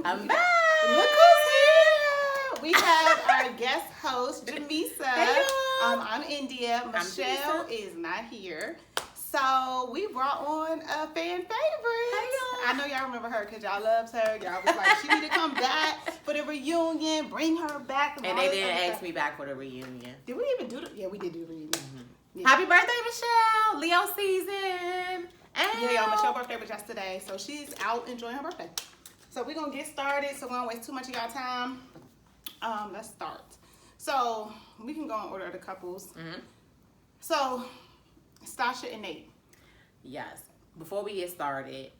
I'm back. Look who's here. We have our guest host, Jamesa. Hey, I'm India. Michelle is not here. So we brought on a fan favorite. Hey, I know y'all remember her because y'all loves her. Y'all was like, she need to come back for the reunion. Bring her back. And they didn't ask me back for the reunion. Did we even do the? Yeah, we did do the reunion. Mm-hmm. Yeah. Happy birthday, Michelle! Leo season. Yeah, Michelle's birthday was yesterday, so she's out enjoying her birthday. So we're gonna get started, so we don't waste too much of y'all time. Let's start. So we can go in order of the couples. Mm-hmm. So Sasha and Nate. Yes. Before we get started,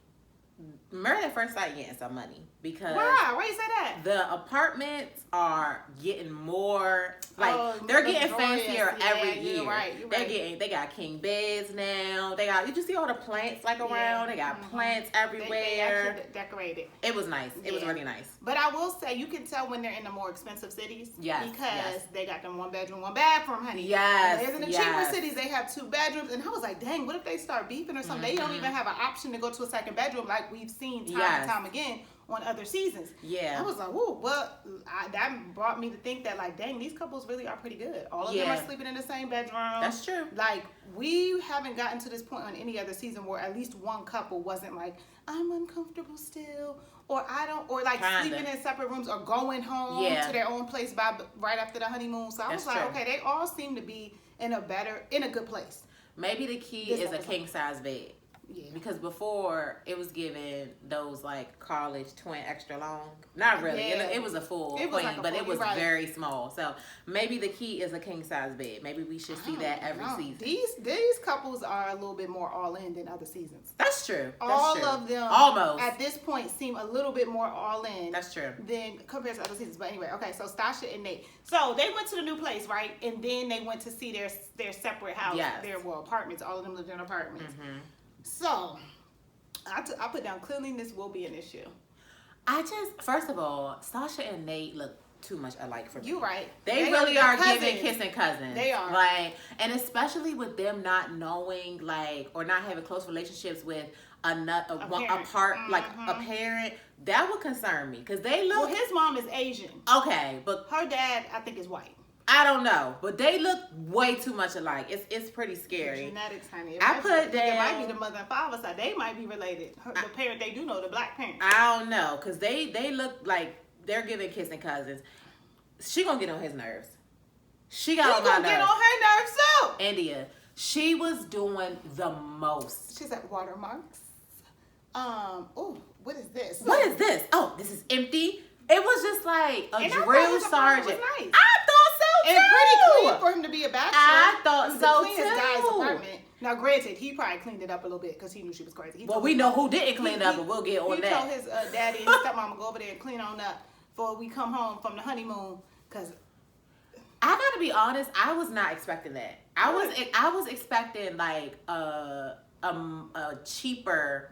Married at First Sight getting some money because Why you say that? the apartments are getting more they're getting fancier every year. You're right. They got king beds now. Did you see all the plants around? They got plants everywhere. They actually decorated. It was nice. It was really nice. But I will say you can tell when they're in the more expensive cities. Yes. Because they got them 1 bedroom, 1 bathroom, honey. Yes. Whereas in the cheaper cities they have 2 bedrooms, and I was like, dang, what if they start beefing or something? They don't even have an option to go to a second bedroom like we've seen time and time again on other seasons. Yeah. I was like, whoa, well, that brought me to think that, like, dang, these couples really are pretty good. All of them are sleeping in the same bedroom. That's true. Like, we haven't gotten to this point on any other season where at least one couple wasn't like, I'm uncomfortable still, or sleeping in separate rooms or going home to their own place right after the honeymoon. So I was like, okay, they all seem to be in a good place. Maybe the key is a king size bed. Yeah. Because before it was given those like college twin extra long. Not really. Yeah. It was a full queen, but it was very small. So maybe the key is a king size bed. Maybe we should see that every season. These couples are a little bit more all in than other seasons. That's true. All of them almost at this point seem a little bit more all in. That's true. Than compared to other seasons. But anyway, okay, so Sasha and Nate. So they went to the new place, right? And then they went to see their separate house, their apartments. All of them lived in apartments. Mm-hmm. So, I put down cleanliness will be an issue. First of all, Sasha and Nate look too much alike for me. You're right. They really are giving kissing cousins. They are. And especially with them not knowing, or not having close relationships with a parent, that would concern me. Because they look... Well, his mom is Asian. Okay, but... Her dad, I think, is white. I don't know, but they look way too much alike. It's pretty scary. Genetics, honey. It might be the mother and father side. They might be related. The parent they do know, the black parent. I don't know, because they look like they're giving kissing cousins. She gonna get on his nerves. She got on my nerves. Get on her nerves too. India. She was doing the most. She's at watermarks. Oh, what is this? What is this? Oh, this is empty. It was just like a drill sergeant. Nice. I thought so too. And pretty clean for him to be a bachelor. I thought so the cleanest too. Guy's apartment. Now, granted, he probably cleaned it up a little bit because he knew she was crazy. Well, we know who didn't clean it up, but we'll get on that. He told his daddy and his stepmama go over there and clean on up before we come home from the honeymoon. Because I gotta be honest, I was not expecting that. I was expecting like a cheaper,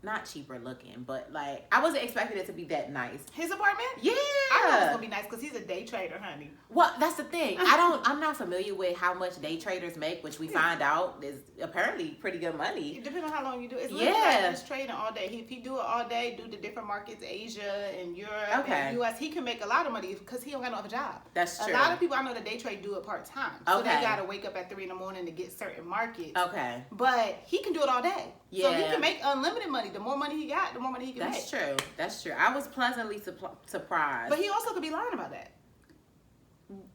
not cheaper looking, but like I wasn't expecting it to be that nice. His apartment? Yeah. I thought it was gonna be nice because he's a day trader, honey. Well, that's the thing. I'm not familiar with how much day traders make, which we find out is apparently pretty good money. Depending on how long you do it. It's like just trading all day. If he do it all day, do the different markets, Asia and Europe and US, he can make a lot of money because he don't got no other job. That's true. A lot of people I know that day trade do it part time. So they gotta wake up at 3 a.m. to get certain markets. Okay. But he can do it all day. Yeah. So he can make unlimited money. The more money he got, the more money he can make. That's true. I was pleasantly surprised. But he also could be lying about that.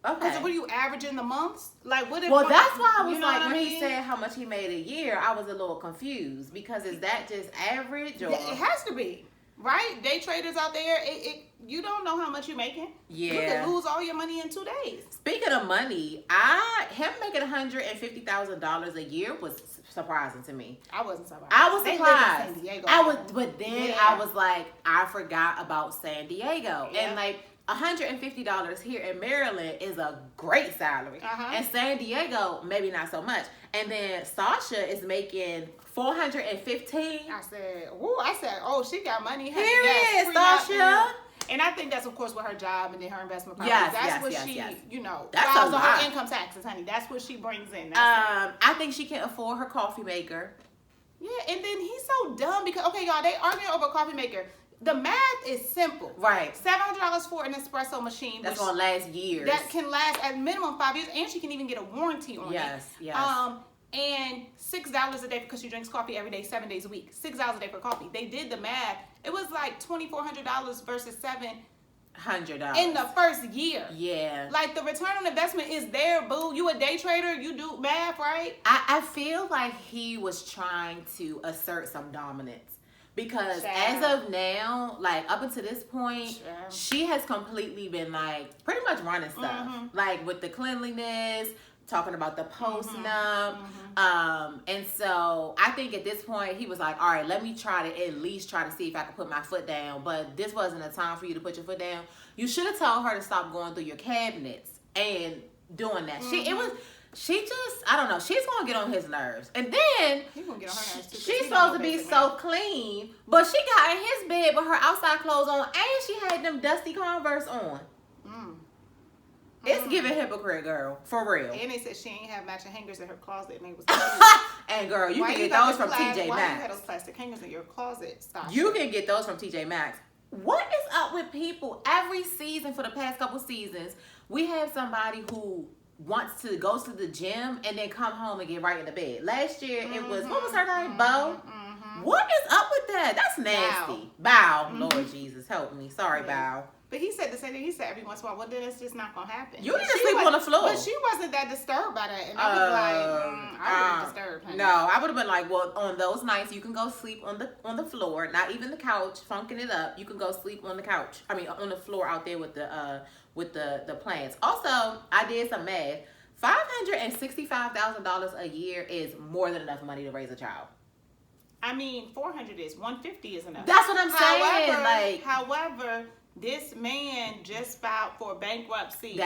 Okay. So what are you averaging the months? Like what if? Well, that's why I was like, when he said how much he made a year, I was a little confused because is that just average or? It has to be, right? Day traders out there, you don't know how much you're making. Yeah. You could lose all your money in 2 days. Speaking of money, him making $150,000 a year was surprising to me. I wasn't surprised. I was surprised. San Diego, but then I was like, I forgot about San Diego. Yeah. And like $150 here in Maryland is a great salary. And San Diego, maybe not so much. And then Sasha is making $415. I said, oh, she got money. Period, Sasha. And I think that's, of course, with her job and then her investment property. Yes, that's what she, that's files a on lot. her income taxes, honey. That's what she brings in. I think she can afford her coffee maker. Yeah, and then he's so dumb because, okay, y'all, they arguing over a coffee maker. the math is simple. Right. $700 for an espresso machine. That's going to last years. That can last at minimum 5 years, and she can even get a warranty on it. Yes. And $6 a day because she drinks coffee every day, 7 days a week. $6 a day for coffee. They did the math. It was like $2,400 versus $700 in the first year. Yeah. Like, the return on investment is there, boo. You a day trader, you do math, right? I feel like he was trying to assert some dominance. Because as of now, like up until this point, she has completely been like pretty much running stuff. Like with the cleanliness, talking about the posting up. And so I think at this point he was like, all right, let me try to at least try to see if I can put my foot down. But this wasn't a time for you to put your foot down. You should have told her to stop going through your cabinets and doing that. She just, I don't know, she's going to get on his nerves. And then, she's supposed to be so clean, but she got in his bed with her outside clothes on, and she had them dusty Converse on. It's giving hypocrite, girl, for real. And they said she ain't have matching hangers in her closet, and they was and girl, you can get those from TJ Maxx. Why you had those plastic hangers in your closet? Sasha? You can get those from TJ Maxx. What is up with people? Every season for the past couple seasons, we have somebody who wants to go to the gym and then come home and get right in the bed. Last year it was, what was her name? Bo? What is up with that? That's nasty. Bow. Lord Jesus, help me. Sorry, Bow. But he said the same thing. He said every once in a while, well, then it's just not going to happen. You need to sleep on the floor. But she wasn't that disturbed by that. And I was like, I would be disturbed, honey. No, I would have been like, well, on those nights, you can go sleep on the floor, not even the couch, funking it up. You can go sleep on the couch. I mean, on the floor out there with the plants. Also, I did some math. $565,000 a year is more than enough money to raise a child. I mean, 400 is. 150 is enough. That's what I'm saying. However, this man just filed for bankruptcy.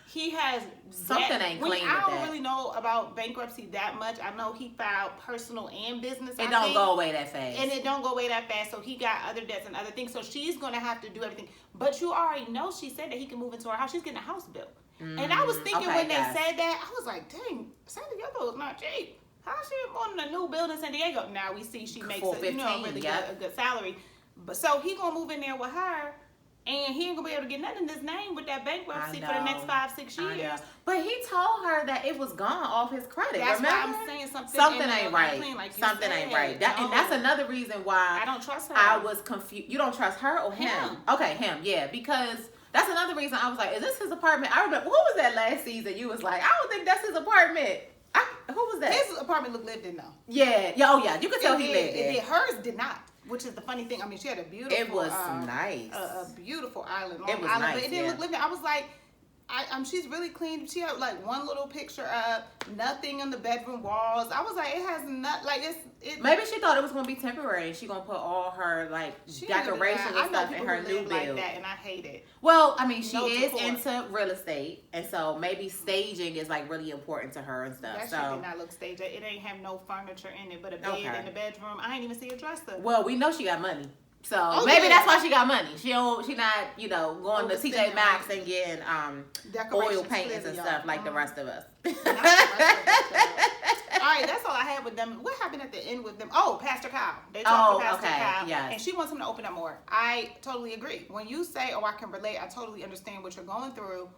He has something ain't clean with that. I don't really know about bankruptcy that much. I know he filed personal and business. It don't go away that fast. And it don't go away that fast. So he got other debts and other things. So she's gonna have to do everything. But you already know she said that he can move into her house. She's getting a house built. And I was thinking when they said that, I was like, dang, San Diego is not cheap. How is she wanting a new building in San Diego? Now we see she makes a good salary. But so he gonna move in there with her. And he ain't gonna be able to get nothing in his name with that bankruptcy for the next 5-6 years. But he told her that it was gone off his credit. That's remember? why I'm saying something ain't right. Something ain't right. And that's another reason why I don't trust her. I was confused. You don't trust her or him? Okay, him. Yeah, because that's another reason I was like, is this his apartment? I remember, who was that last season? You was like, I don't think that's his apartment. Who was that? His apartment looked lived in though. Yeah. Oh yeah. You could tell he lived there. Hers did not. Which is the funny thing. I mean, she had a beautiful. It was nice. A beautiful island. It was island, nice. But it didn't look living. I was like, she's really clean. She had like one little picture up, nothing on the bedroom walls. I was like, it has not like it's. Maybe she thought it was gonna be temporary. She gonna put all her like decorations and stuff in her new build. Like that, and I hate it. Well, I mean, she is into real estate, and so maybe staging is like really important to her and stuff. That shit did not look staged. It ain't have no furniture in it, but a bed in the bedroom. I ain't even see a dresser. Well, we know she got money. So maybe that's why she got money. She not, going to TJ Maxx and getting oil paintings and stuff like the rest of us. All right, that's all I had with them. What happened at the end with them? Oh, Pastor Kyle. They talked to Pastor Kyle. Yes. And she wants him to open up more. I totally agree. When you say, I can relate, I totally understand what you're going through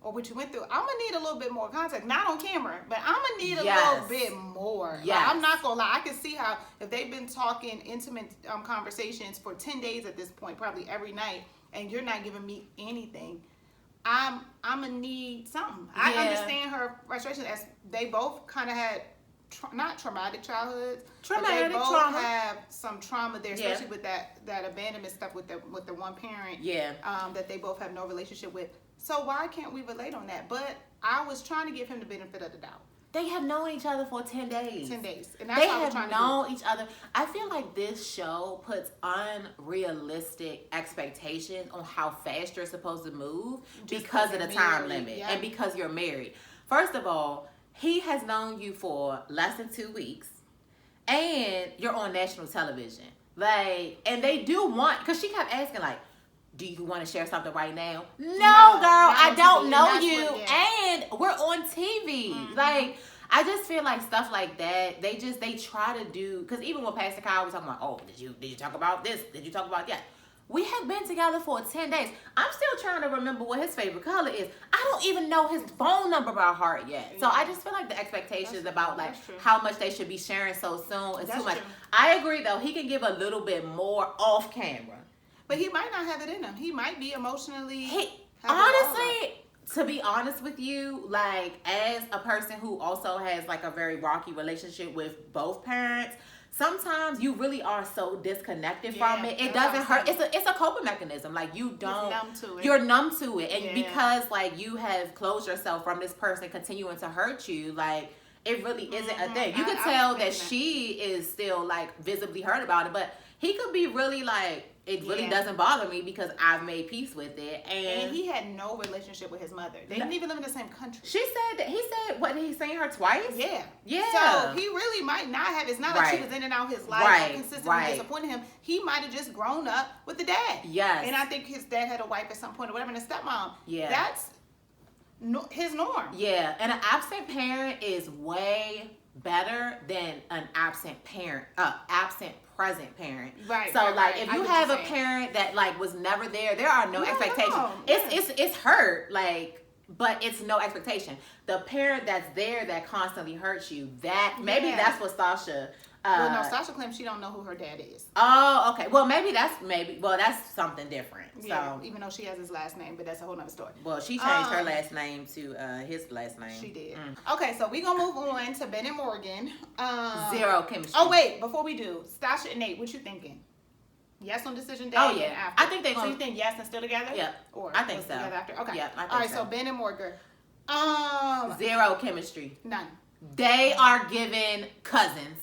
or what you went through. I'm going to need a little bit more context. Not on camera, but I'm going to need a little bit more. Yes. Like, I'm not going to lie. I can see how if they've been talking intimate conversations for 10 days at this point, probably every night, and you're not giving me anything, I'm going to need something. Yeah. I understand her frustration as they both kind of had not traumatic childhoods, but they both have some trauma there, especially with that abandonment stuff with the one parent that they both have no relationship with. So why can't we relate on that? But I was trying to give him the benefit of the doubt. They have known each other for 10 days. 10 days. And that's they have known each other. I feel like this show puts unrealistic expectations on how fast you're supposed to move because of the time limit and because you're married. First of all, he has known you for less than 2 weeks and you're on national television. Like, and they do want, because she kept asking like, do you want to share something right now? No, girl, I don't know you. And we're on TV. Mm-hmm. Like, I just feel like stuff like that, they try to do, because even when Pastor Kyle was talking about, oh, did you talk about this? Did you talk about that? We have been together for 10 days. I'm still trying to remember what his favorite color is. I don't even know his phone number by heart yet. So I just feel like the expectations about like how much they should be sharing so soon is too much. I agree though. He can give a little bit more off camera. But he might not have it in him. He might be emotionally. Honestly, to be honest with you, like as a person who also has like a very rocky relationship with both parents, sometimes you really are so disconnected from it. It doesn't hurt. It's a coping mechanism. Like you don't. You're numb to it, and because like you have closed yourself from this person continuing to hurt you, like it really isn't a thing. You can tell that she is still like visibly hurt about it, but he could be really like, it really doesn't bother me because I've made peace with it. And he had no relationship with his mother. They didn't even live in the same country. He said, what, he's seen her twice? Yeah. Yeah. So he really might not have. It's not like she was in and out his life or consistently disappointing him. He might have just grown up with the dad. Yes. And I think his dad had a wife at some point or whatever, and a stepmom. Yeah. That's his norm. Yeah. And an absent parent is way better than an absent present parent. Right. So like if you have a parent that like was never there, there are no expectations. It's hurt, like, but it's no expectation. The parent that's there that constantly hurts you, that maybe that's what Sasha Sasha claims she don't know who her dad is. Oh, okay. Well, that's something different. Yeah, so even though she has his last name, but that's a whole nother story. Well, she changed her last name to his last name. She did. Okay, so we gonna move on to Ben and Morgan. Zero chemistry. Oh wait, before we do, Sasha and Nate, what you thinking? Yes on decision day. Oh yeah, after. I think they. So you think yes and still together? Yeah. Or I think so. Together after? Okay. Yeah. I think all right. So Ben and Morgan. Zero chemistry. None. They are giving cousins.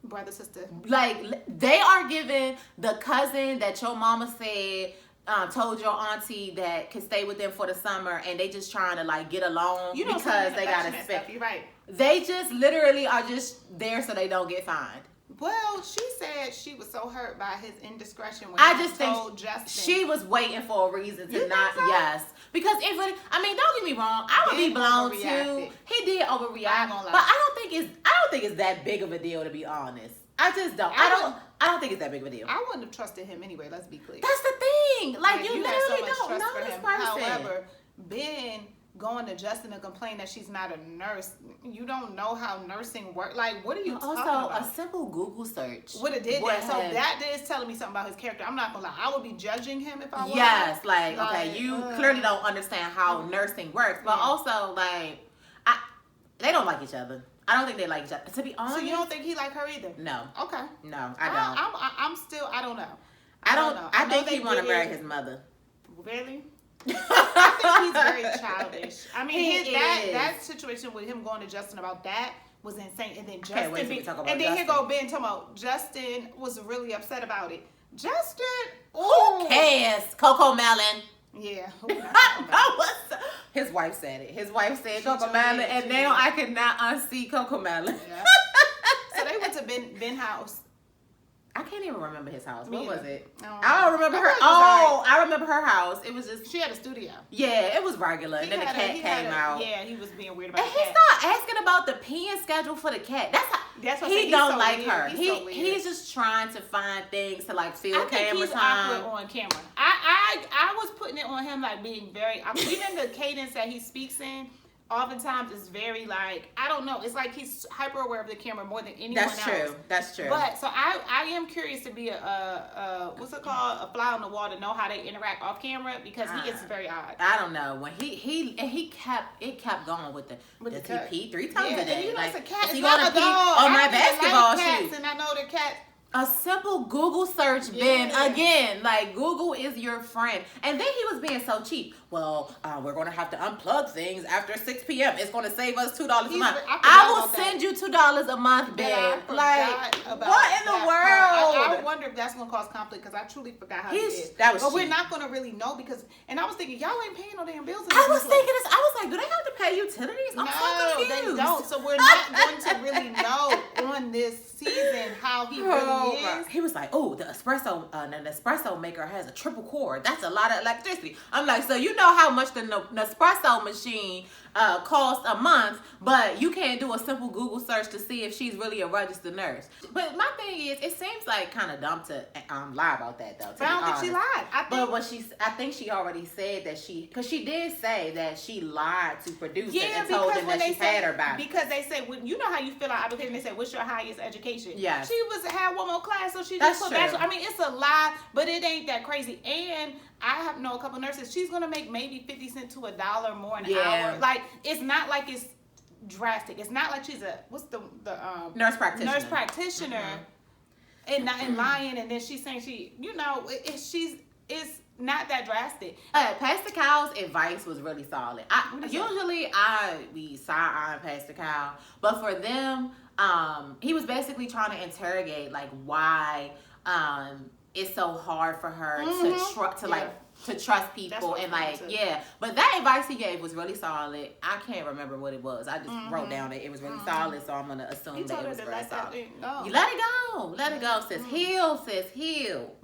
Brother, sister. Like, they are giving the cousin that your mama said told your auntie that could stay with them for the summer, and they just trying to like get along because they gotta spend. You're right. They just literally are just there so they don't get fined. Well, she said she was so hurt by his indiscretion when I he told Justin. She was waiting for a reason to not. So? Yes, because if it, I mean, don't get me wrong, I would be blown too. He did overreact, but I don't think it's that big of a deal, to be honest. I just don't. I don't think it's that big of a deal. I wouldn't have trusted him anyway. Let's be clear. That's the thing. Like you literally don't know this person. However, Ben going to Justin to complain that she's not a nurse. You don't know how nursing works. Like, what are you talking about? Also, a simple Google search would have did that. So that is telling me something about his character. I'm not gonna lie. I would be judging him if I was. Yes, like okay, you clearly don't understand how nursing works, but also like, they don't like each other. I don't think they like each other. To be honest. So you don't think he like her either? No. Okay. No, I don't. I'm still. I don't know. I don't know. I think he want to marry his mother. Really? I think he's very childish. I mean, that situation with him going to Justin about that was insane. And then Justin, and then here go Ben talking about Justin was really upset about it. Justin, who cares? Coco Melon. Yeah. His wife said it. His wife said Coco Melon, and now I cannot unsee Coco Melon. Yeah. So they went to Ben house. I can't even remember his house. What was it? I don't remember her. Oh, I remember her house. It was just... She had a studio. Yeah, it was regular. And then the cat came out. Yeah, he was being weird about and the cat. And he started asking about the peeing schedule for the cat. That's what he don't like her. He's just trying to find things to like fill camera time. Awkward on camera. I was putting it on him like being very... even the cadence that he speaks in... Oftentimes it's very like, I don't know. It's like he's hyper aware of the camera more than anyone else. That's true. But so I am curious to be a what's it called? A fly on the wall to know how they interact off camera because he is very odd. I don't know. When he kept going with does he pee 3 times a day? And you know, it's a cat. Is he gonna pee on my basketball shoes? And I know the cat. A simple Google search, Ben. Again, like Google is your friend. And then he was being so cheap. Well, we're going to have to unplug things after 6 p.m. It's going to save us $2 a month. I will send you $2 a month, Ben. Like, what in the world? I wonder if that's going to cause conflict because I truly forgot how he is. That was But cheap. we're not going to really know because, and I was thinking, y'all ain't paying no damn bills. I was thinking this. I was like, do they have to pay utilities? I'm so confused. They don't. So we're not going to really know on this season how he really Oh, he was like, oh, the espresso maker has a triple cord. That's a lot of electricity. I'm like, so you know how much the Nespresso machine costs a month, but you can't do a simple Google search to see if she's really a registered nurse. But my thing is, it seems like kind of dumb to lie about that though. But I don't think she lied. I think she already said that because she did say that she lied to produce it and told them that she had her body. Because they say, you know how you fill out application, they say, what's your highest education? Yes. She had one more class, so she just put bachelor. I mean, it's a lie, but it ain't that crazy. And I know a couple nurses, she's going to make maybe 50 cents to $1 more an hour. Like, it's not like it's drastic. It's not like she's the nurse practitioner. Nurse practitioner and not in lying, and then she's saying it's not that drastic. Pastor Cal's advice was really solid. Usually I be side-eyeing Pastor Cal, but for them, he was basically trying to interrogate like why it's so hard for her to trust people and but that advice he gave was really solid. I can't remember what it was. I just wrote down that it was really solid, so I'm gonna assume that it was really solid. You let it go, sis. Heal, sis, heal.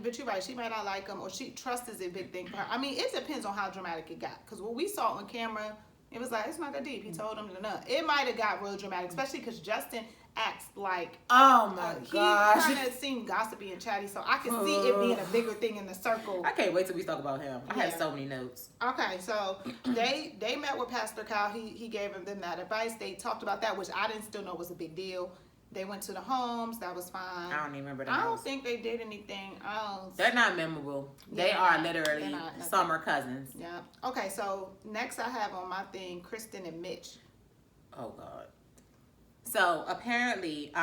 But you're right, she might not like him, or trust is a big thing for her. I mean, it depends on how dramatic it got, because what we saw on camera, it was like, it's not that deep. He told him to nut. It might have got real dramatic, especially because Justin acts like, oh my gosh, he kind of seemed gossipy and chatty, so I can see it being a bigger thing in the circle. I can't wait till we talk about him. I have so many notes. Okay, so they met with Pastor Cal. He gave them that advice. They talked about that, which I didn't still know was a big deal. They went to the homes. That was fine. I don't even remember that. I don't think they did anything else. They're not memorable. They are literally summer cousins. Yeah. Okay, so next I have on my thing, Kristen and Mitch. Oh, God. So, apparently,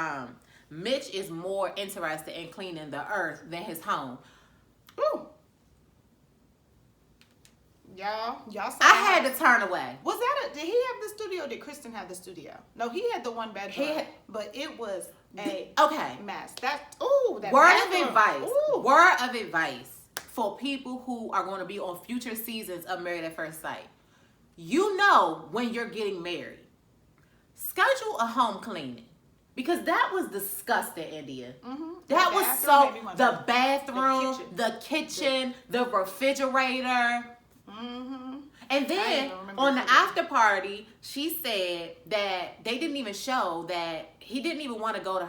Mitch is more interested in cleaning the earth than his home. Ooh. Y'all saw I had to turn away. Was that did he have the studio or did Kristen have the studio? No, he had the one bedroom. But it was a mess. Word of advice for people who are going to be on future seasons of Married at First Sight. You know when you're getting married, schedule a home cleaning. Because that was disgusting, India. That was the bathroom, the kitchen, the refrigerator. And then on the after party, she said that they didn't even show that he didn't even want to go to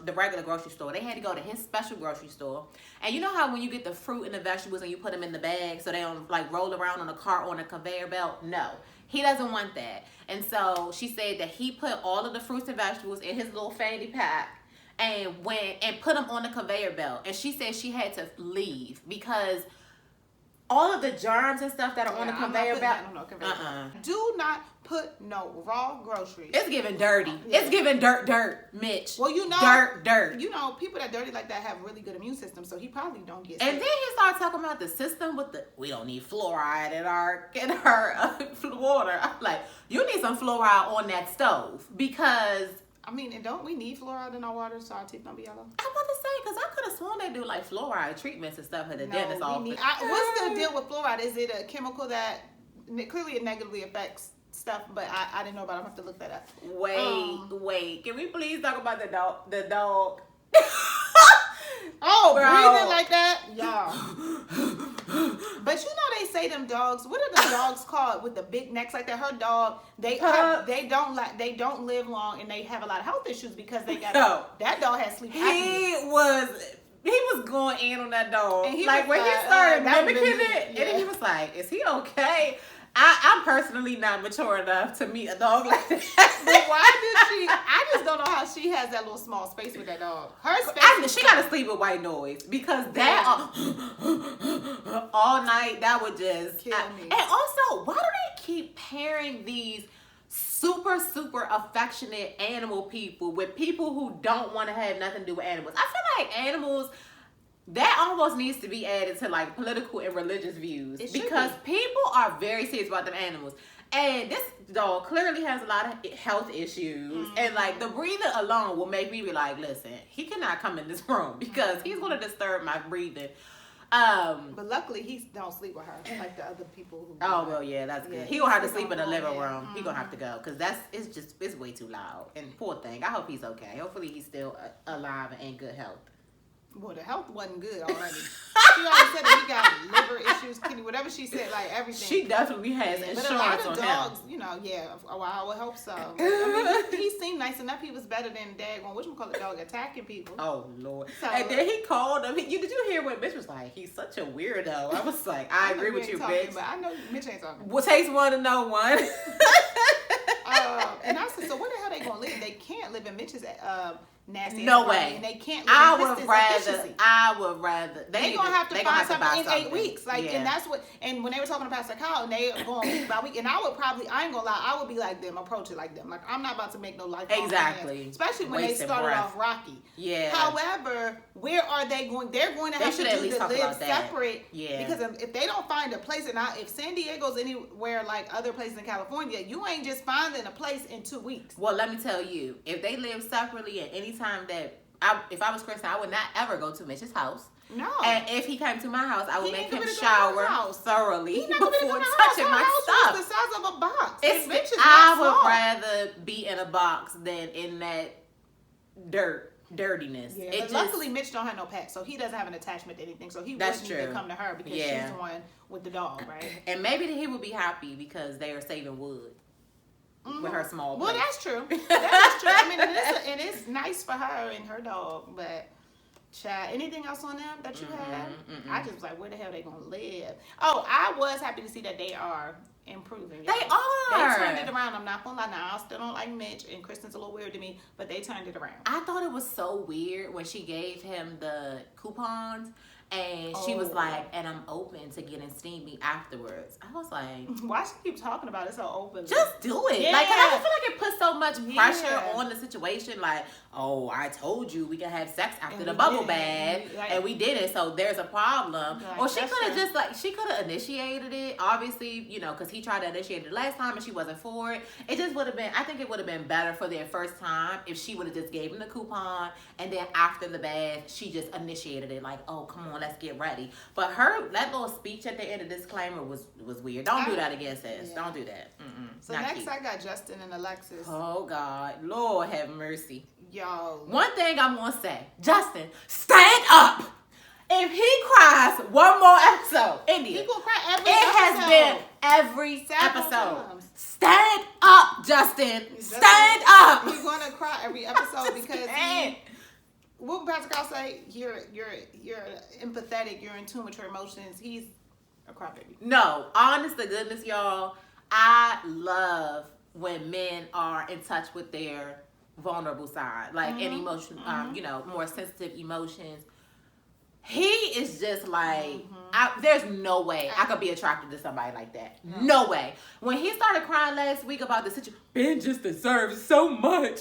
the regular grocery store. They had to go to his special grocery store. And you know how when you get the fruit and the vegetables and you put them in the bag so they don't like roll around on a cart on a conveyor belt? No, he doesn't want that. And so she said that he put all of the fruits and vegetables in his little fanny pack and went and put them on the conveyor belt. And she said she had to leave because all of the germs and stuff that are on the conveyor belt. Do not put no raw groceries. It's giving dirty. It's giving dirt, Mitch. Well, you know, dirt. You know, people that dirty like that have really good immune systems, so he probably don't get sick. And then he started talking about the system with we don't need fluoride in our water. I'm like, you need some fluoride on that stove because. I mean, and don't we need fluoride in our water so our teeth don't be yellow? I'm about to say, because I could have sworn they do like fluoride treatments and stuff at the dentist office. What's the deal with fluoride? Is it a chemical that clearly it negatively affects stuff, but I didn't know about it. I'm going to have to look that up. Wait. Can we please talk about the dog? Oh, breathing like that? Y'all. But you know they say them dogs, what are the dogs called with the big necks like that? Her dog, they don't live long and they have a lot of health issues because they got that dog has sleep apnea. He was going in on that dog. And he started mimicking it, and then he was like, is he okay? I'm personally not mature enough to meet a dog like that. But why did she? I just don't know how she has that little small space with that dog. Her space. She got to sleep with white noise because that all night that would just kill me. And also, why do they keep pairing these super affectionate animal people with people who don't want to have nothing to do with animals? I feel like animals. That almost needs to be added to like political and religious views because people are very serious about them animals. And this dog clearly has a lot of health issues. And like the breathing alone will make me be like, listen, he cannot come in this room because he's going to disturb my breathing. But luckily, he don't sleep with her like the other people who. Oh well, yeah, that's good. He gonna have to sleep in the living room. He gonna have to go because it's way too loud. And poor thing. I hope he's okay. Hopefully, he's still alive and in good health. Well, the health wasn't good already. She already said that he got liver issues, kidney, whatever she said, like everything. She definitely has insurance on him. But a lot of dogs, you know, I would hope so. I mean, he seemed nice enough. He was better than daggone, whatchamacallit dog attacking people. Oh, Lord. So, and then he called him. Did you hear what Mitch was like? He's such a weirdo. I was like, I agree with you, bitch. But I know Mitch ain't talking. Well, takes one to know one. And I said, so where the hell they gonna live? They can't live in Mitch's nasty. No way. And they can't. I would rather. They gonna have to find something in 8 weeks. Like, and that's what. And when they were talking to Pastor Kyle, and they going week by week, and I ain't gonna lie, I would be like them, approach it like them. Like, I'm not about to make no life. Exactly. Plans, especially when they started off rocky. Yeah. However, where are they going? They're going to have to live separate. Yeah. Because if they don't find a place, and if San Diego's anywhere like other places in California, you ain't just finding a place in 2 weeks. Well, let me tell you, if they live separately, and anytime that if I was Kristen, I would not ever go to Mitch's house. No. And if he came to my house, I would make him shower thoroughly before touching my stuff. The size of a box. I would rather be in a box than in that dirtiness. Yeah, but luckily Mitch don't have no pet, so he doesn't have an attachment to anything. So he wouldn't need to come to her because she's the one with the dog, right? And maybe he would be happy because they are saving wood. With her small place. Well, that's true. That is true. I mean, and it's nice for her and her dog, but child, anything else on them that you have? I just was like, where the hell are they gonna live? Oh, I was happy to see that they are improving. They are. They turned it around. I'm not gonna lie. Now I still don't like Mitch, and Kristen's a little weird to me, but they turned it around. I thought it was so weird when she gave him the coupons. And she was like, and I'm open to getting steamy afterwards. I was like, why she keep talking about it so open? Just do it. Yeah. Like, I feel like it puts so much pressure on the situation. Like, oh, I told you we can have sex after the bubble bath, and we did it, so there's a problem. Or she could have she could have initiated it, obviously, you know, because he tried to initiate it last time and she wasn't for it. It just would have been, I think it would have been better for their first time if she would have just gave him the coupon, and then after the bath, she just initiated it, like, oh, come on, let's get ready. But that little speech at the end of disclaimer was weird. Don't do that again, sis. Yeah. Don't do that. So next I got Justin and Alexis. Oh God, Lord have mercy. Yo. One thing I'm gonna say, Justin, stand up. If he cries one more episode, India, he gonna cry every episode. Has been every episode. Times. Stand up, Justin. Stand up. He's gonna cry every episode because what Pastor Kyle say? You're empathetic. You're in tune with your emotions. He's a crybaby. No, honest to goodness, y'all, I love when men are in touch with their vulnerable side, like an emotion, you know, more sensitive emotions. He is just like, there's no way I could be attracted to somebody like that. No way. When he started crying last week about the situation, Ben just deserves so much.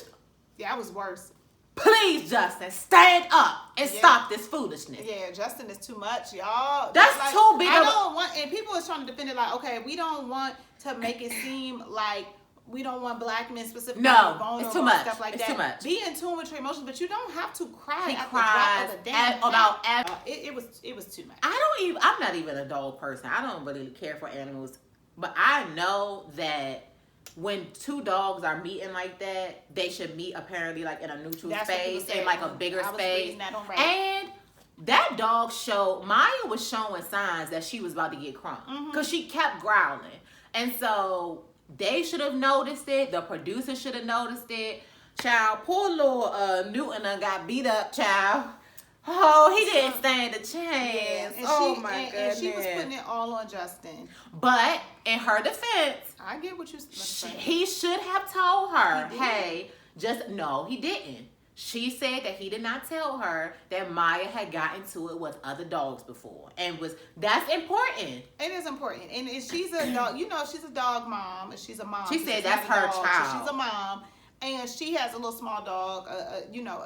Yeah, it was worse. Please, Justin, stand up and stop this foolishness. Yeah, Justin is too much, y'all. That's like, too big. I don't want, and people is trying to defend it like, okay, we don't want to make it seem like we don't want black men specifically. No, it's too much. Stuff like it's that. too much. Be in tune with your emotions, but you don't have to cry. He at cries the drop of a damn it was too much. I'm not even a dog person. I don't really care for animals, but I know that when two dogs are meeting like that, they should meet apparently like in a neutral space, in like a bigger space. And that dog Maya was showing signs that she was about to get crunk because she kept growling. And so they should have noticed it. The producer should have noticed it. Child, poor little Newton got beat up, child. Oh, he didn't stand a chance. Yeah. My goodness. And she was putting it all on Justin. But in her defense, I get what you're saying. He should have told her, hey, no, he didn't. She said that he did not tell her that Maya had gotten to it with other dogs before. And that's important. It is important. And she's a dog, you know, she's a dog mom. She's a mom. She said that's her child. So she's a mom. And she has a little small dog, you know.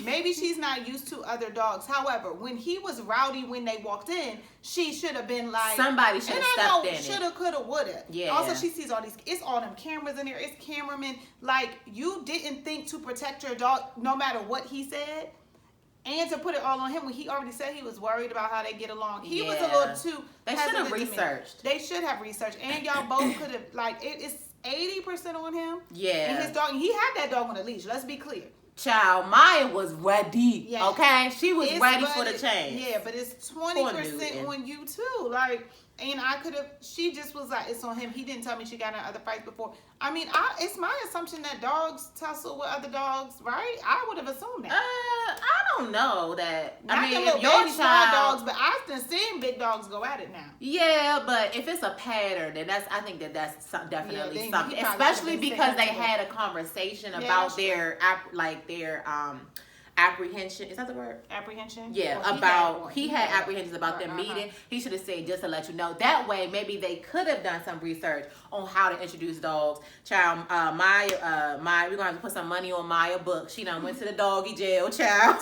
Maybe she's not used to other dogs. However, when he was rowdy when they walked in, she should have been like, somebody should have stepped in. Shoulda, coulda, woulda. Yeah. Also, she sees all these. It's all them cameras in there. It's cameramen. Like, you didn't think to protect your dog, no matter what he said. And to put it all on him when he already said he was worried about how they get along. He was a little too. They should have researched. They should have researched. And y'all both could have, like, it's 80% on him. Yeah. And his dog, he had that dog on a leash. Let's be clear. Child, Maya was ready. Yeah. Okay? She was ready for the change. Yeah, but it's 20% on you too. Like, and I could have, she just was like, it's on him. He didn't tell me she got in other fights before. I mean, it's my assumption that dogs tussle with other dogs, right? I would have assumed that. I don't know that. I mean, if your child, dogs, but I've been seeing big dogs go at it now. Yeah, but if it's a pattern, then I think that's definitely something. Especially because they had a conversation about their apprehension. Is that the word? Apprehension? Yeah, well, he had apprehensions about them meeting. He should have said, just to let you know. That way, maybe they could have done some research on how to introduce dogs. Child, Maya, we're going to have to put some money on Maya book. She done went to the doggy jail, child.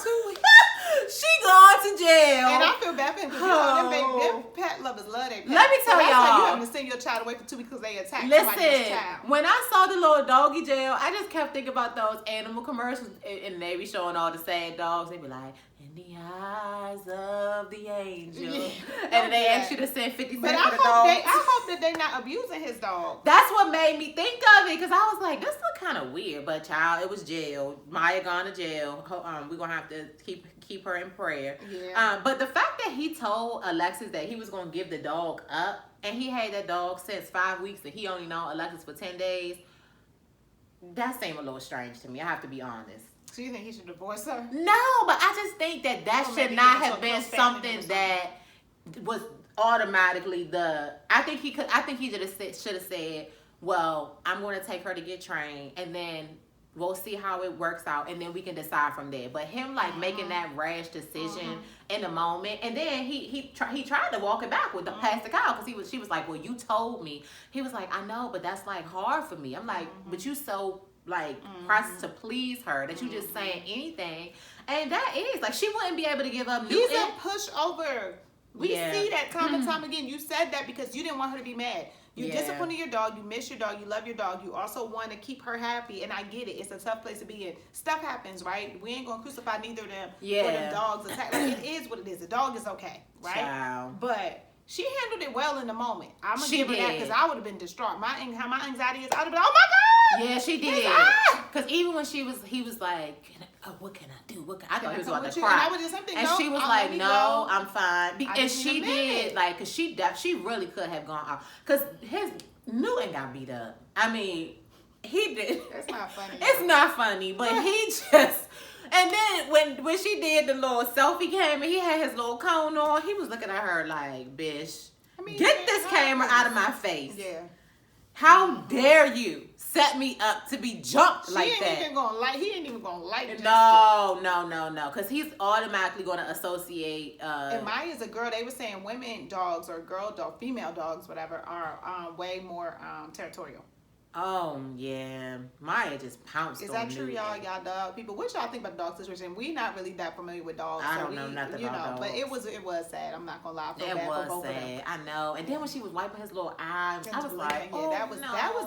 She gone to jail. And I feel bad for him because them pet lovers love their pets. Let me tell y'all. Like you having to send your child away for 2 weeks because they attacked somebody's child. When I saw the little doggy jail, I just kept thinking about those animal commercials, and they be showing all the sad dogs. They be like, in the eyes of the angel. Yeah. And they ask you to send 50 cents for the dog. I hope that they're not abusing his dog. That's what made me think of it, because I was like, this look kind of weird. But child, it was jail. Maya gone to jail. We're going to have to keep her in prayer. Yeah. But the fact that he told Alexis that he was going to give the dog up, and he had that dog since 5 weeks, and he only known Alexis for 10 days, that seemed a little strange to me. I have to be honest. So you think he should divorce her? No, but I just think that should not have been something that was automatically I think he should have said, well, I'm going to take her to get trained, and then we'll see how it works out, and then we can decide from there. But him making that rash decision in the moment, and then he tried to walk it back with the past the cow, because she was like, well, you told me. He was like, I know, but that's like hard for me. I'm like, but you so pressed to please her that you just saying anything, and that is like she wouldn't be able to give up. He's a pushover. We see that time and time again. You said that because you didn't want her to be mad. You disappointed your dog. You miss your dog. You love your dog. You also want to keep her happy. And I get it. It's a tough place to be in. Stuff happens, right? We ain't going to crucify neither of them for them dogs attack. Like, it is what it is. The dog is okay, right? Child. But she handled it well in the moment. I'm going to give her that because I would have been distraught. How my anxiety is, I would have been, oh my God! Yeah, she did. Because even when he was like, what can I do? I thought he was about to cry. And she was like, no, I'm fine. And she did, because she really could have gone out. Because his Newton got beat up. I mean, he did. That's not funny. It's not funny, but he just... And then when she did the little selfie camera, he had his little cone on. He was looking at her like, bitch, get this camera out of my face. Yeah. How dare you set me up to be jumped like that? He ain't even gonna like it. No. Because he's automatically gonna associate. And Maya's a girl. They were saying women dogs or female dogs, whatever, are way more territorial. Oh yeah, Maya just pounced. Is that true, y'all dog people? What y'all think about the dog situation? We not really that familiar with dogs. I don't know nothing about dogs. But it was sad. I'm not gonna lie. It was sad. I know. And then when she was wiping his little eyes, I was like, that was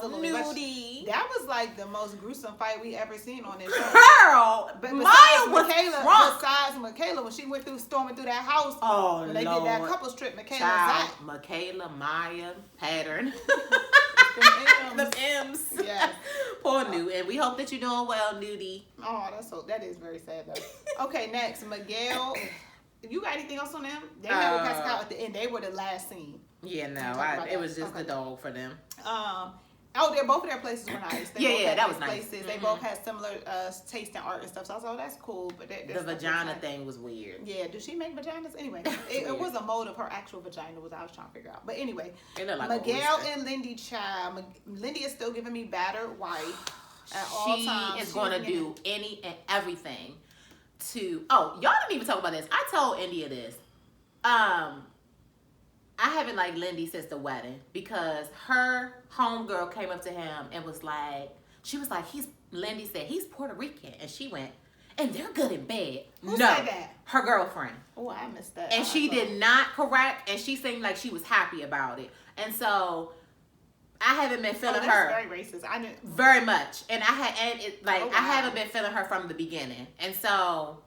a little nudie. That was like the most gruesome fight we ever seen on this show. Girl, but Maya was drunk. Besides Michaela, when she went storming through that house, when they did that couples trip, Michaela, Maya, pattern. The M's. Yes. Poor Newt. We hope that you're doing well, Nudie. Oh, that is very sad though. Okay, next, Miguel. You got anything else on them? They met with Pascal at the end. They were the last scene. Yeah, no, it was just the dog for them. Both of their places were nice. That was nice. Places. Mm-hmm. They both had similar taste in art and stuff. So I was like, oh, that's cool. But the vagina thing was weird. Yeah, does she make vaginas? Anyway, it was a mold of her actual vagina was I was trying to figure out. But anyway, like Miguel and Lindy child. Lindy is still giving me battered white at all times. She is going to do any and everything to... Oh, y'all didn't even talk about this. I told India this. I haven't liked Lindy since the wedding because her homegirl came up to him and was like, Lindy said, he's Puerto Rican. And she went, and they're good in bed. Who said that? Her girlfriend. Oh, I missed that. And she did not correct, and she seemed like she was happy about it. And so I haven't been feeling her. That's very racist. I didn't. Very much. And I haven't been feeling her from the beginning. And so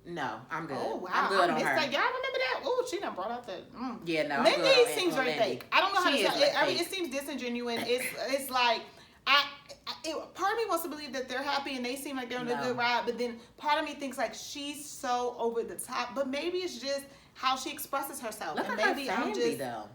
No, I'm good. Oh wow, I'm good on her. Y'all remember that? Oh, she done brought out the. Yeah, no. Lindy seems very fake. I don't know how to tell. I mean, fake. it seems disingenuous. It's like part of me wants to believe that they're happy and they seem like they're on a good ride, but then part of me thinks like she's so over the top. But maybe it's just how she expresses herself, Look and at maybe her family, I'm just though.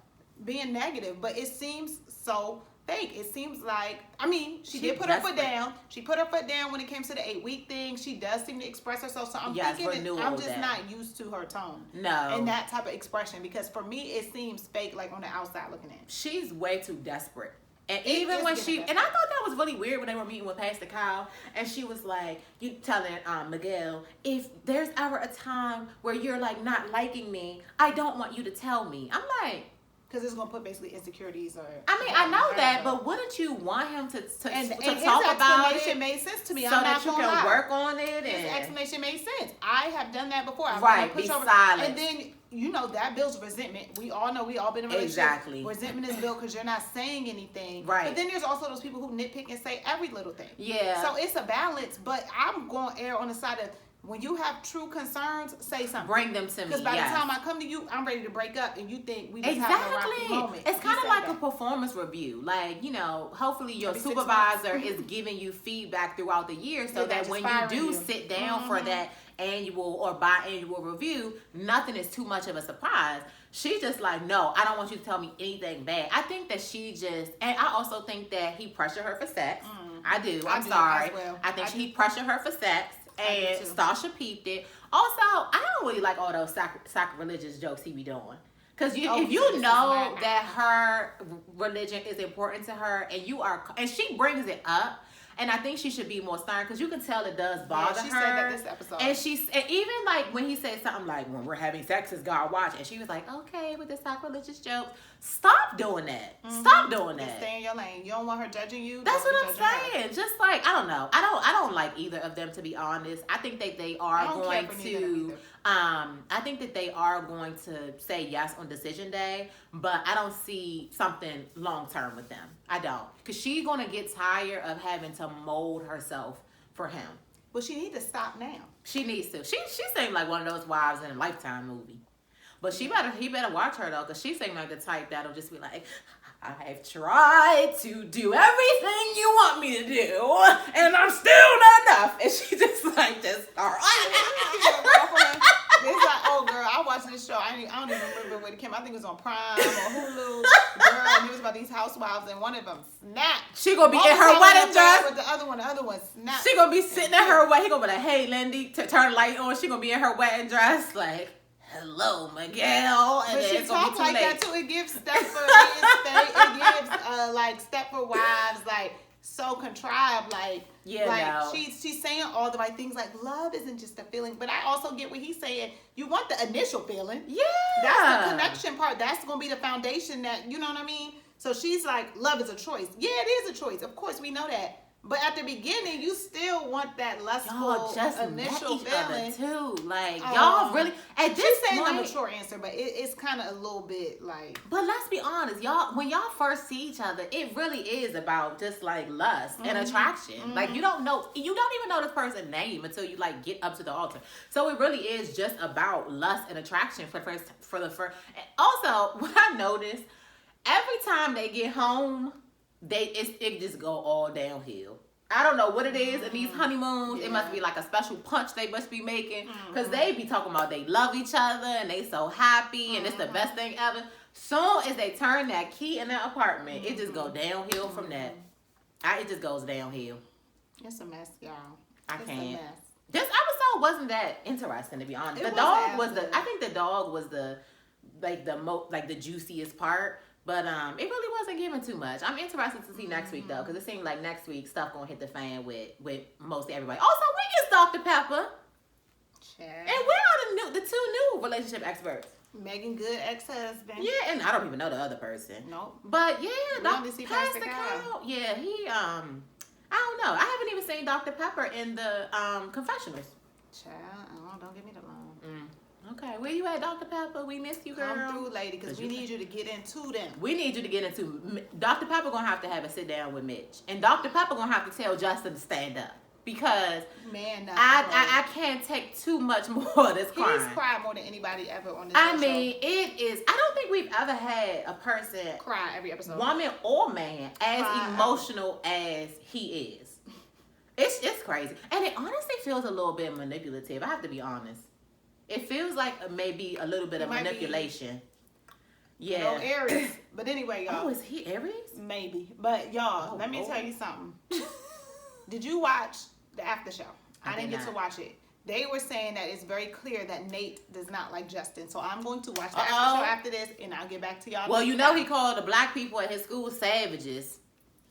being negative. But it seems so fake. It seems like, I mean, she did put desperate. her foot down. She put her foot down when it came to the 8-week thing. She does seem to express herself. So I'm thinking I'm just not used to her tone. No. And that type of expression, because for me it seems fake, like on the outside looking in. She's way too desperate. And even when and I thought that was really weird when they were meeting with Pastor Kyle, and she was like, you telling Miguel, if there's ever a time where you're like not liking me, I don't want you to tell me. I'm like, because it's gonna put basically insecurities or. I mean, I know that, but wouldn't you want him to talk about it? His explanation made sense to me. So that you can work on it. His explanation made sense. I have done that before. Right, be silent. And then, you know, that builds resentment. We all know, we all been in a relationship. Exactly. Resentment is built because you're not saying anything. Right. But then there's also those people who nitpick and say every little thing. Yeah. So it's a balance, but I'm going to err on the side of, when you have true concerns, say something. Bring them to me. Because by the time I come to you, I'm ready to break up, and you think we just having a rocky moment. It's kind of like a performance review. Like, you know, hopefully your supervisor is giving you feedback throughout the year, so that when you do sit down for that annual or biannual review, nothing is too much of a surprise. She's just like, no, I don't want you to tell me anything bad. I think that she just, and I also think that he pressured her for sex. I do. I'm sorry. Well. I think he pressured her for sex. And Sasha peeped it. Also, I don't really like all those sacrilegious jokes he be doing. Because if you know that her religion is important to her, and she brings it up, and I think she should be more stern, because you can tell it does bother her. She said that this episode. And even like when he said something like, when we're having sex, is God watching? And she was like, okay, with the sacrilegious jokes. Stop doing that. Stop doing that. Stay in your lane. You don't want her judging you. That's what I'm saying. Just like, I don't know. I don't like either of them, to be honest. I think that they are going to I think that they are going to say yes on decision day, but I don't see something long term with them. I don't. Because she's going to get tired of having to mold herself for him. Well, she needs to stop now. She needs to. She seemed like one of those wives in a Lifetime movie. But he better watch her, though, because she seemed like the type that'll just be like, I've tried to do everything you want me to do, and I'm still not enough. And she just like, It's like, oh girl, I watched this show. I don't even remember where it came. I think it was on Prime or Hulu. Girl, and it was about these housewives, and one of them snapped. She gonna be in her wedding dress. With the other one snapped. She gonna be sitting in her wedding. He gonna be like, hey, Lindy, turn the light on. She gonna be in her wedding dress, like, hello, Miguel. And but then she it's gonna talks be too like late. that too. It gives it gives like Stepford Wives, like so contrived, like she's saying all the right things, like love isn't just a feeling. But I also get what he's saying. You want the initial feeling. Yeah. That's the connection part. That's gonna be the foundation that, you know what I mean? So she's like, love is a choice. Yeah, it is a choice. Of course we know that. But at the beginning, you still want that lustful initial feeling too. Like y'all really at this saying point, a mature answer, but it's kind of a little bit like. But let's be honest, y'all. When y'all first see each other, it really is about just like lust and attraction. Like you don't even know this person's name until you like get up to the altar. So it really is just about lust and attraction for the first. And also, what I noticed, every time they get home, it just go all downhill. I don't know what it is in these honeymoons. It must be like a special punch they must be making, because they be talking about they love each other and they so happy and it's the best thing ever. Soon as they turn that key in their apartment, it just go downhill from that. It just goes downhill. It's a mess, y'all. I can't. A mess. This episode wasn't that interesting, to be honest. I think the dog was the juiciest part. But it really wasn't giving too much. I'm interested to see next week, though, because it seemed like next week stuff gonna hit the fan with mostly everybody. Also, we is Dr. Pepper, and we are the two new relationship experts. Megan Good ex-husband. Yeah, and I don't even know the other person. Nope. But yeah, Pastor Kyle. Yeah, he I don't know. I haven't even seen Dr. Pepper in the confessionals. Child, don't give me the loan. Okay, where you at, Dr. Pepper? We missed you, girl. Come through, lady, because we need you to get into them. We need you to get into. Dr. Pepper gonna have to have a sit down with Mitch, and Dr. Pepper gonna have to tell Justin to stand up, because man, I can't take too much more of this crying. He's cried more than anybody ever on this show. It is. I don't think we've ever had a person cry every episode, woman or man, as emotional as he is. It's crazy, and it honestly feels a little bit manipulative. I have to be honest. It feels like maybe a little bit of manipulation. Yeah. Aries. But anyway, y'all. Oh, is he Aries? Maybe. But y'all, let me tell you something. Did you watch the after show? I didn't get to watch it. They were saying that it's very clear that Nate does not like Justin. So I'm going to watch the after show after this, and I'll get back to y'all. Well, you know he called the black people at his school savages.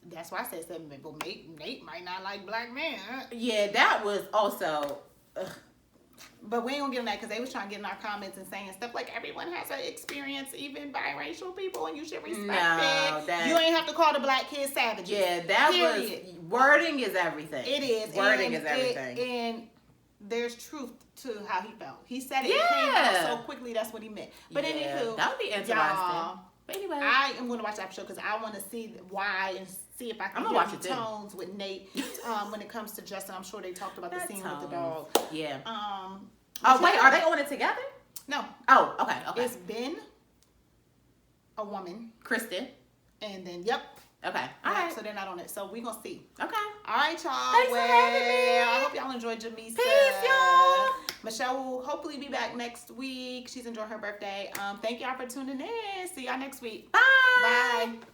That's why I said something. Well, Nate might not like black men. Yeah, that was also... But we ain't gonna get on that because they was trying to get in our comments and saying stuff like everyone has an experience, even biracial people, and you should respect it. You ain't have to call the black kids savages. Yeah, that was wording is everything. It is. Wording is everything. And there's truth to how he felt. He said it. It came out so quickly. That's what he meant. But anywho, that would be interesting. But anyway, I am going to watch the episode because I want to see why and see if I can hear the tones with Nate when it comes to Justin. I'm sure they talked about the scene with the dog. Yeah. Oh wait, are they on it together? No. Oh, okay. It's been a woman, Kristen, and then Okay. All right. So they're not on it. So we're gonna see. Okay. All right, y'all. Thanks for having me. I hope y'all enjoyed Jamesa. Peace, y'all. Michelle will hopefully be back next week. She's enjoying her birthday. Thank y'all for tuning in. See y'all next week. Bye. Bye.